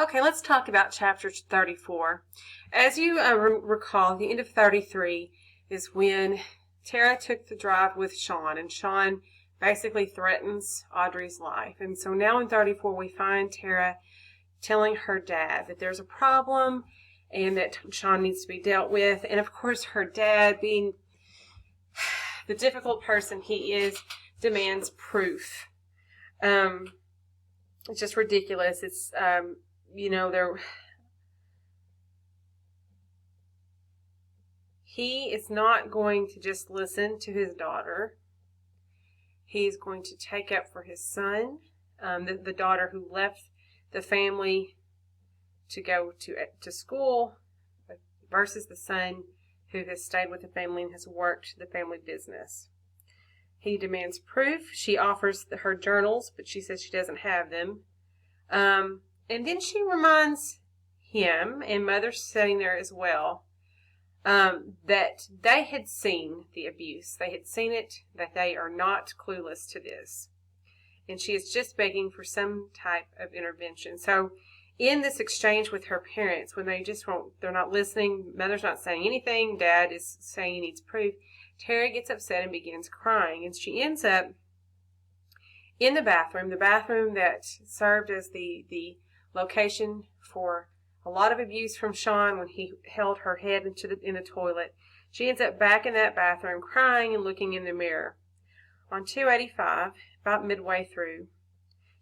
Okay, let's talk about chapter 34. As you recall, the end of 33 is when Tara took the drive with Sean, and Sean basically threatens Audrey's life. And so now in 34, we find Tara telling her dad that there's a problem and that Sean needs to be dealt with. And of course, her dad, being the difficult person he is, demands proof. It's just ridiculous. It's, he is not going to just listen to his daughter. He's going to take up for his son, the daughter who left the family to go to school, versus the son who has stayed with the family and has worked the family business. He demands proof. She offers her journals, but she says she doesn't have them. And then she reminds him, and Mother's sitting there as well, that they had seen the abuse. They had seen it, that they are not clueless to this. And she is just begging for some type of intervention. So in this exchange with her parents, when they're not listening, Mother's not saying anything, Dad is saying he needs proof, Tara gets upset and begins crying. And she ends up in the bathroom that served as the location for a lot of abuse from Sean when he held her head in the toilet. She ends up back in that bathroom crying and looking in the mirror. On 285, about midway through,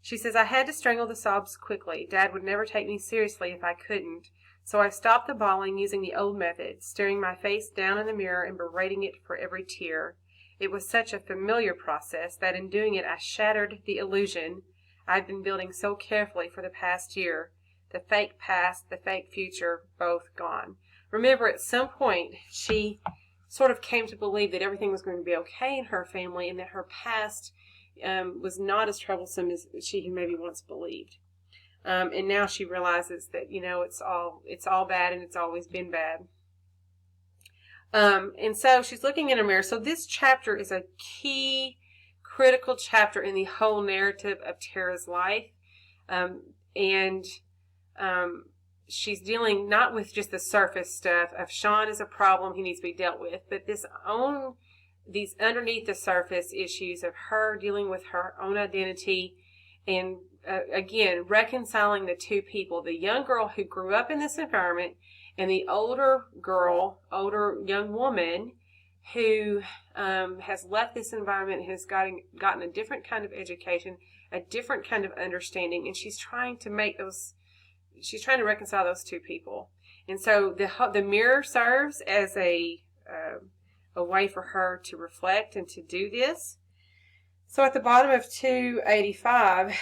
she says, "I had to strangle the sobs quickly. Dad would never take me seriously if I couldn't. So I stopped the bawling using the old method, staring my face down in the mirror and berating it for every tear. It was such a familiar process that in doing it I shattered the illusion I'd been building so carefully for the past year. The fake past, the fake future, both gone." Remember, at some point, she sort of came to believe that everything was going to be okay in her family and that her past was not as troublesome as she had maybe once believed. And now she realizes that, it's all bad and it's always been bad. And so she's looking in a mirror. So this chapter is a key, critical chapter in the whole narrative of Tara's life. She's dealing not with just the surface stuff of Sean is a problem he needs to be dealt with, but these underneath the surface issues of her dealing with her own identity and again, reconciling the two people, the young girl who grew up in this environment and the older young woman who has left this environment and has gotten a different kind of education, a different kind of understanding, and she's trying to reconcile those two people. And so the mirror serves as a way for her to reflect and to do this. So at the bottom of 285,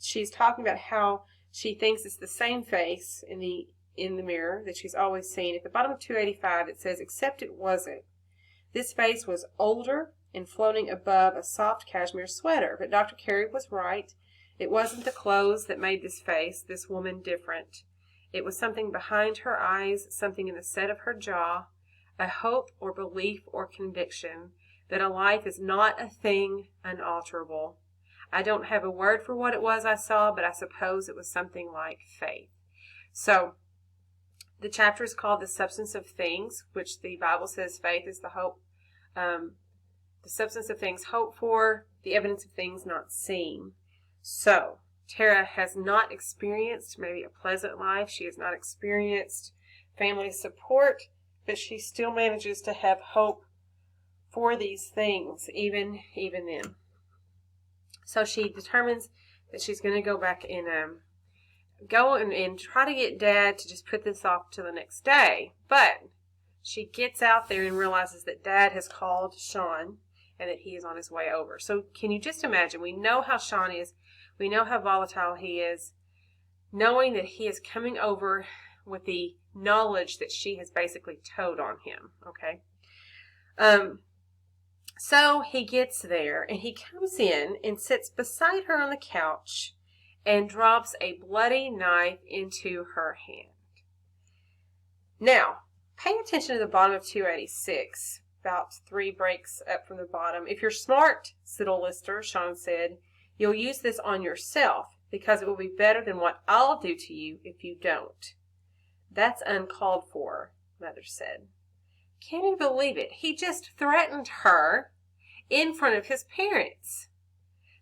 she's talking about how she thinks it's the same face in the mirror that she's always seen. At the bottom of 285, it says, "Except it wasn't. This face was older and floating above a soft cashmere sweater. But Dr. Carey was right. It wasn't the clothes that made this face, this woman, different. It was something behind her eyes, something in the set of her jaw, a hope or belief or conviction that a life is not a thing unalterable. I don't have a word for what it was I saw, but I suppose it was something like faith." So the chapter is called "The Substance of Things," which the Bible says faith is the hope, the substance of things hoped for, the evidence of things not seen. So Tara has not experienced maybe a pleasant life. She has not experienced family support, but she still manages to have hope for these things, even then. So she determines that she's going to go back and go and try to get Dad to just put this off to the next day. But she gets out there and realizes that Dad has called Sean and that he is on his way over. So can you just imagine? We know how Sean is. We know how volatile he is. Knowing that he is coming over with the knowledge that she has basically told on him. Okay? So he gets there and he comes in and sits beside her on the couch and drops a bloody knife into her hand. Now, pay attention to the bottom of 286, about 3 breaks up from the bottom. "If you're smart, Siddle Lister," Sean said, "you'll use this on yourself. because it will be better than what I'll do to you if you don't. That's uncalled for, Mother said. Can you believe it? He just threatened her in front of his parents.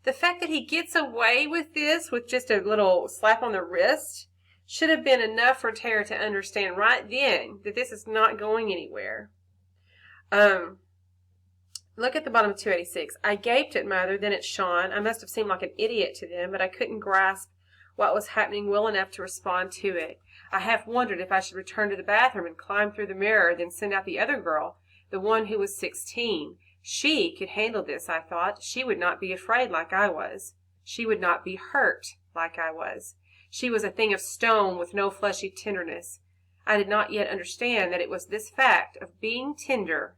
The fact that he gets away with this with just a little slap on the wrist should have been enough for Tara to understand right then that this is not going anywhere. Look at the bottom of 286. I gaped at Mother, then at Sean. I must have seemed like an idiot to them, but I couldn't grasp what was happening well enough to respond to it. I half wondered if I should return to the bathroom and climb through the mirror, then send out the other girl, the one who was 16. She could handle this, I thought. She would not be afraid like I was. She would not be hurt like I was. She was a thing of stone with no fleshy tenderness. I did not yet understand that it was this fact of being tender,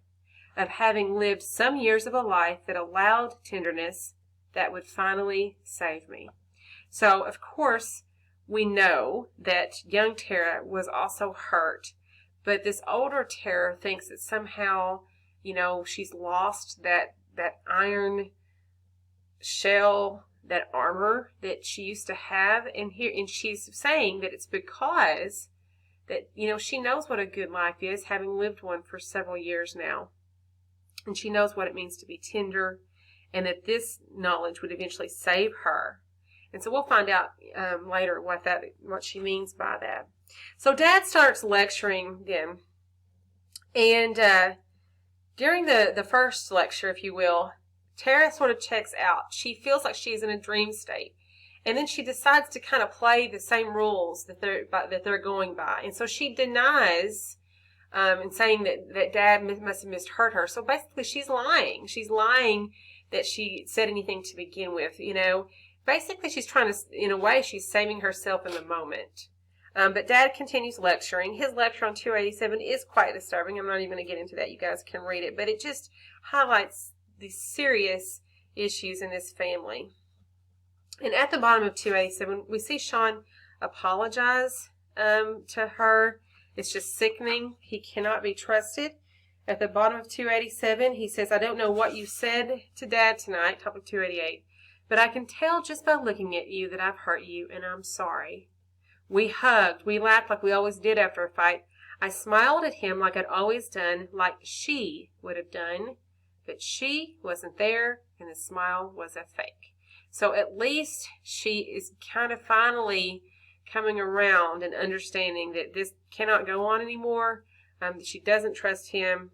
of having lived some years of a life that allowed tenderness, that would finally save me. So, of course, we know that young Tara was also hurt, but this older Tara thinks that somehow, she's lost that iron shell, that armor that she used to have, and she's saying that it's because that, she knows what a good life is, having lived one for several years now. And she knows what it means to be tender, and that this knowledge would eventually save her. And so we'll find out later what she means by that. So Dad starts lecturing them, and during the first lecture, if you will, Tara sort of checks out. She feels like she's in a dream state, and then she decides to kind of play the same rules that they're going by, and so she denies. And saying that Dad must have misheard her. So basically she's lying. She's lying that she said anything to begin with, Basically she's trying to, in a way, she's saving herself in the moment. But Dad continues lecturing. His lecture on 287 is quite disturbing. I'm not even going to get into that. You guys can read it. But it just highlights the serious issues in this family. And at the bottom of 287, we see Sean apologize to her. It's just sickening. He cannot be trusted. At the bottom of 287, he says, I don't know what you said to Dad tonight, top of 288, but I can tell just by looking at you that I've hurt you, and I'm sorry. We hugged. We laughed like we always did after a fight. I smiled at him like I'd always done, like she would have done, but she wasn't there, and the smile was a fake. So at least she is kind of finally coming around and understanding that this cannot go on anymore. She doesn't trust him.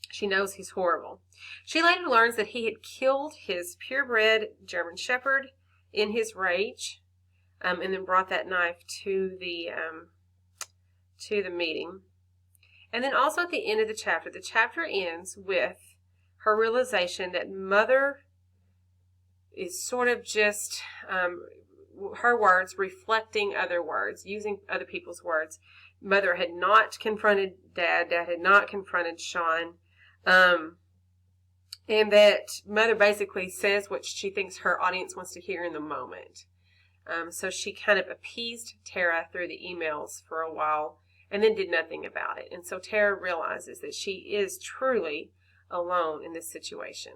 She knows he's horrible. She later learns that he had killed his purebred German Shepherd in his rage, and then brought that knife to the meeting. And then also at the end of the chapter ends with her realization that Mother is sort of just her words reflecting other words, using other people's words. Mother had not confronted Dad. Dad had not confronted Sean. And that Mother basically says what she thinks her audience wants to hear in the moment. So she kind of appeased Tara through the emails for a while and then did nothing about it. And so Tara realizes that she is truly alone in this situation.